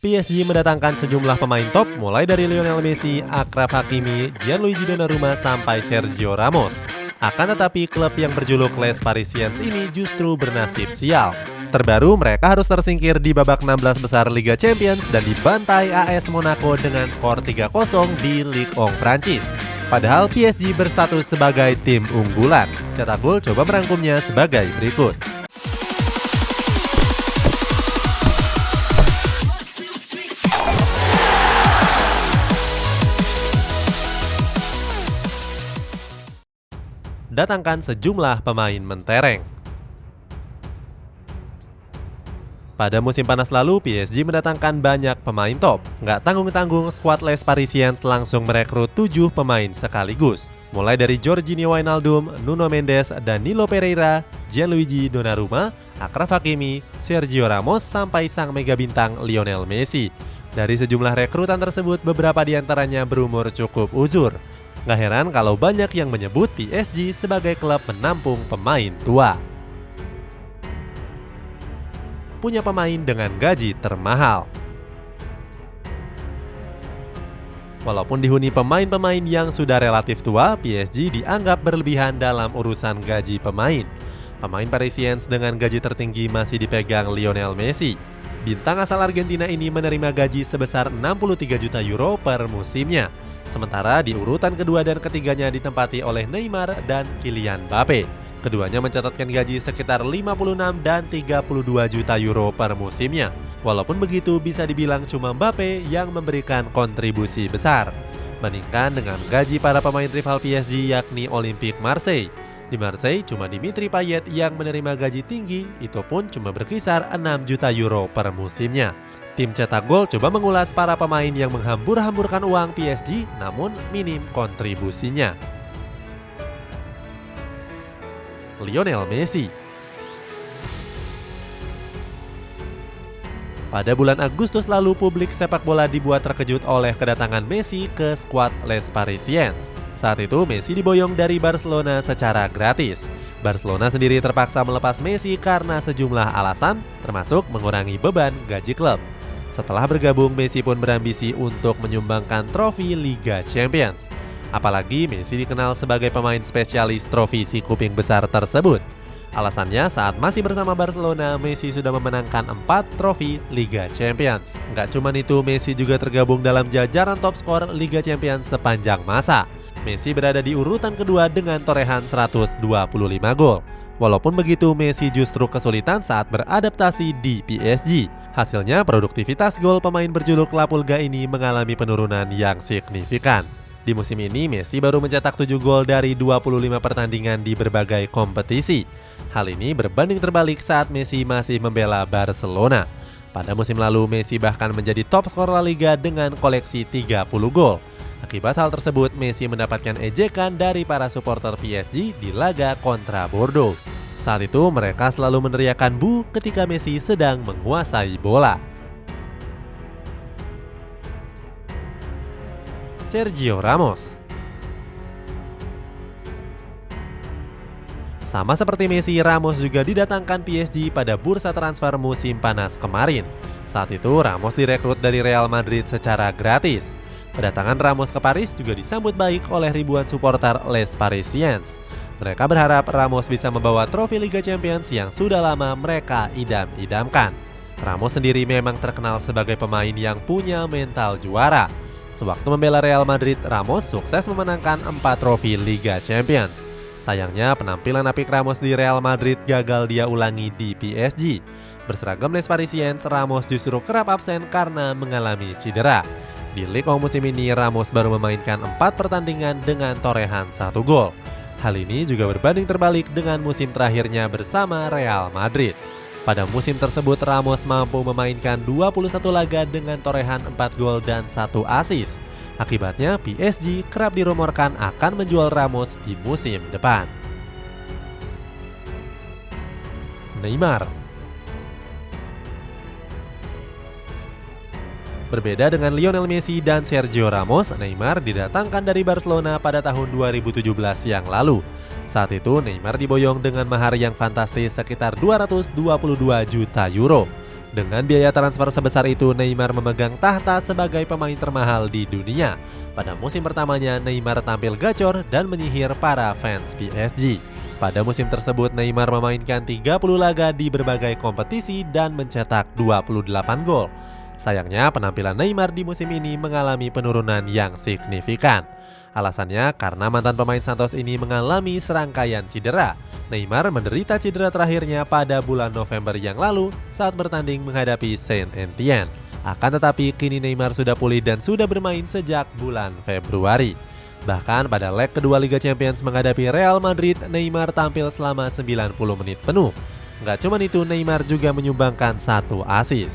PSG mendatangkan sejumlah pemain top mulai dari Lionel Messi, Achraf Hakimi, Gianluigi Donnarumma sampai Sergio Ramos. Akan tetapi klub yang berjuluk Les Parisiens ini justru bernasib sial. Terbaru mereka harus tersingkir di babak 16 besar Liga Champions dan dibantai AS Monaco dengan skor 3-0 di Ligue 1 Prancis. Padahal PSG berstatus sebagai tim unggulan. Cetak Gol coba merangkumnya sebagai berikut. Datangkan sejumlah pemain mentereng. Pada musim panas lalu, PSG mendatangkan banyak pemain top. Nggak tanggung-tanggung, skuad Les Parisiens langsung merekrut 7 pemain sekaligus. Mulai dari Georginio Wijnaldum, Nuno Mendes, Danilo Pereira, Gianluigi Donnarumma, Achraf Hakimi, Sergio Ramos, sampai sang mega bintang Lionel Messi. Dari sejumlah rekrutan tersebut, beberapa diantaranya berumur cukup uzur. Nggak heran kalau banyak yang menyebut PSG sebagai klub menampung pemain tua. Punya pemain dengan gaji termahal. Walaupun dihuni pemain-pemain yang sudah relatif tua, PSG dianggap berlebihan dalam urusan gaji pemain. Pemain Parisiens dengan gaji tertinggi masih dipegang Lionel Messi. Bintang asal Argentina ini menerima gaji sebesar 63 juta euro per musimnya. Sementara di urutan kedua dan ketiganya ditempati oleh Neymar dan Kylian Mbappe. Keduanya mencatatkan gaji sekitar 56 dan 32 juta euro per musimnya. Walaupun begitu, bisa dibilang cuma Mbappe yang memberikan kontribusi besar. Bandingkan dengan gaji para pemain rival PSG yakni Olympique Marseille. Di Marseille cuma Dimitri Payet yang menerima gaji tinggi, itu pun cuma berkisar 6 juta euro per musimnya. Tim Cetak Gol coba mengulas para pemain yang menghambur-hamburkan uang PSG namun minim kontribusinya. Lionel Messi. Pada bulan Agustus lalu, publik sepak bola dibuat terkejut oleh kedatangan Messi ke skuad Les Parisiens. Saat itu Messi diboyong dari Barcelona secara gratis. Barcelona sendiri terpaksa melepas Messi karena sejumlah alasan, termasuk mengurangi beban gaji klub. Setelah bergabung, Messi pun berambisi untuk menyumbangkan trofi Liga Champions. Apalagi Messi dikenal sebagai pemain spesialis trofi si kuping besar tersebut. Alasannya, saat masih bersama Barcelona, Messi sudah memenangkan 4 trofi Liga Champions. Nggak cuma itu, Messi juga tergabung dalam jajaran top skor Liga Champions sepanjang masa. Messi berada di urutan kedua dengan torehan 125 gol. Walaupun begitu, Messi justru kesulitan saat beradaptasi di PSG. Hasilnya, produktivitas gol pemain berjuluk La Pulga ini mengalami penurunan yang signifikan. Di musim ini, Messi baru mencetak 7 gol dari 25 pertandingan di berbagai kompetisi. Hal ini berbanding terbalik saat Messi masih membela Barcelona. Pada musim lalu, Messi bahkan menjadi top skor La Liga dengan koleksi 30 gol. Akibat hal tersebut, Messi mendapatkan ejekan dari para supporter PSG di laga kontra Bordeaux. Saat itu mereka selalu meneriakkan "bu" ketika Messi sedang menguasai bola. Sergio Ramos. Sama seperti Messi, Ramos juga didatangkan PSG pada bursa transfer musim panas kemarin. Saat itu Ramos direkrut dari Real Madrid secara gratis. Kedatangan Ramos ke Paris juga disambut baik oleh ribuan supporter Les Parisiens. Mereka berharap Ramos bisa membawa trofi Liga Champions yang sudah lama mereka idam-idamkan. Ramos sendiri memang terkenal sebagai pemain yang punya mental juara. Sewaktu membela Real Madrid, Ramos sukses memenangkan 4 trofi Liga Champions. Sayangnya, penampilan apik Ramos di Real Madrid gagal dia ulangi di PSG. Berseragam Les Parisiens, Ramos justru kerap absen karena mengalami cedera. Di Ligue 1 musim ini, Ramos baru memainkan 4 pertandingan dengan torehan 1 gol. Hal ini juga berbanding terbalik dengan musim terakhirnya bersama Real Madrid. Pada musim tersebut, Ramos mampu memainkan 21 laga dengan torehan 4 gol dan 1 assist. Akibatnya, PSG kerap dirumorkan akan menjual Ramos di musim depan. Neymar. Berbeda dengan Lionel Messi dan Sergio Ramos, Neymar didatangkan dari Barcelona pada tahun 2017 yang lalu. Saat itu Neymar diboyong dengan mahar yang fantastis sekitar 222 juta euro. Dengan biaya transfer sebesar itu, Neymar memegang tahta sebagai pemain termahal di dunia. Pada musim pertamanya, Neymar tampil gacor dan menyihir para fans PSG. Pada musim tersebut, Neymar memainkan 30 laga di berbagai kompetisi dan mencetak 28 gol. Sayangnya, penampilan Neymar di musim ini mengalami penurunan yang signifikan. Alasannya karena mantan pemain Santos ini mengalami serangkaian cedera. Neymar menderita cedera terakhirnya pada bulan November yang lalu saat bertanding menghadapi Saint-Étienne. Akan tetapi kini Neymar sudah pulih dan sudah bermain sejak bulan Februari. Bahkan pada leg kedua Liga Champions menghadapi Real Madrid, Neymar tampil selama 90 menit penuh. Nggak cuma itu, Neymar juga menyumbangkan 1 assist.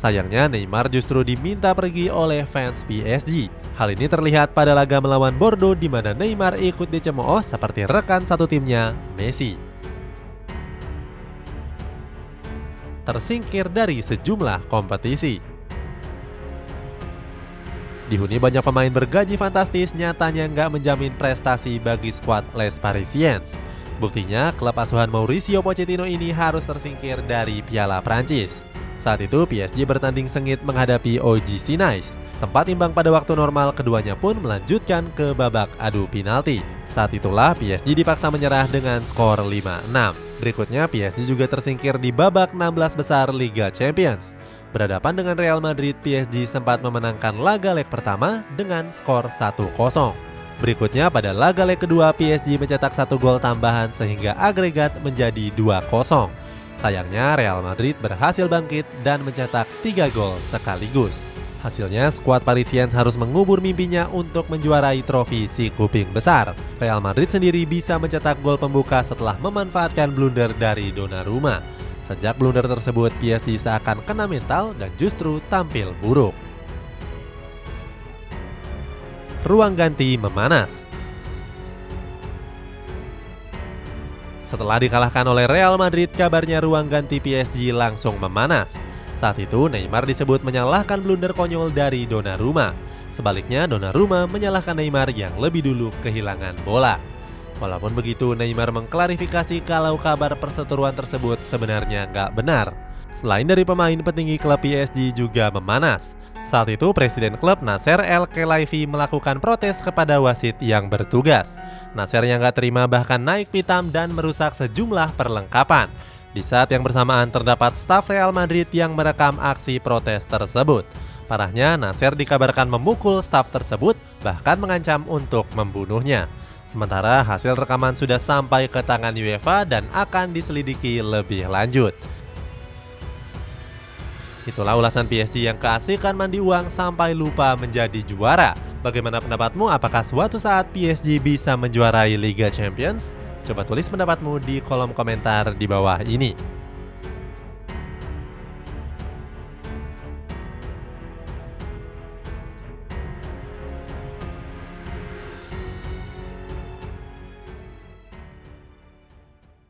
Sayangnya Neymar justru diminta pergi oleh fans PSG. Hal ini terlihat pada laga melawan Bordeaux di mana Neymar ikut dicemooh seperti rekan satu timnya, Messi. Tersingkir dari sejumlah kompetisi. Dihuni banyak pemain bergaji fantastis, nyatanya nggak menjamin prestasi bagi skuad Les Parisiens. Buktinya, klub asuhan Mauricio Pochettino ini harus tersingkir dari Piala Prancis. Saat itu PSG bertanding sengit menghadapi OGC Nice. Sempat imbang pada waktu normal, keduanya pun melanjutkan ke babak adu penalti. Saat itulah PSG dipaksa menyerah dengan skor 5-6. Berikutnya PSG juga tersingkir di babak 16 besar Liga Champions. Berhadapan dengan Real Madrid, PSG sempat memenangkan laga leg pertama dengan skor 1-0. Berikutnya pada laga leg kedua, PSG mencetak 1 gol tambahan sehingga agregat menjadi 2-0. Sayangnya Real Madrid berhasil bangkit dan mencetak 3 gol sekaligus. Hasilnya skuad Parisiens harus mengubur mimpinya untuk menjuarai trofi si kuping besar. Real Madrid sendiri bisa mencetak gol pembuka setelah memanfaatkan blunder dari Donnarumma. Sejak blunder tersebut, PSG seakan kena mental dan justru tampil buruk. Ruang ganti memanas. Setelah dikalahkan oleh Real Madrid, kabarnya ruang ganti PSG langsung memanas. Saat itu Neymar disebut menyalahkan blunder konyol dari Donnarumma. Sebaliknya Donnarumma menyalahkan Neymar yang lebih dulu kehilangan bola. Walaupun begitu, Neymar mengklarifikasi kalau kabar perseteruan tersebut sebenarnya nggak benar. Selain dari pemain, petinggi klub PSG juga memanas. Saat itu Presiden klub Nasser El Khelaifi melakukan protes kepada wasit yang bertugas. Nasser yang nggak terima bahkan naik pitam dan merusak sejumlah perlengkapan. Di saat yang bersamaan terdapat staf Real Madrid yang merekam aksi protes tersebut. Parahnya, Nasser dikabarkan memukul staf tersebut, bahkan mengancam untuk membunuhnya. Sementara hasil rekaman sudah sampai ke tangan UEFA dan akan diselidiki lebih lanjut. Itulah ulasan PSG yang keasikan mandi uang sampai lupa menjadi juara. Bagaimana pendapatmu? Apakah suatu saat PSG bisa menjuarai Liga Champions? Coba tulis pendapatmu di kolom komentar di bawah ini.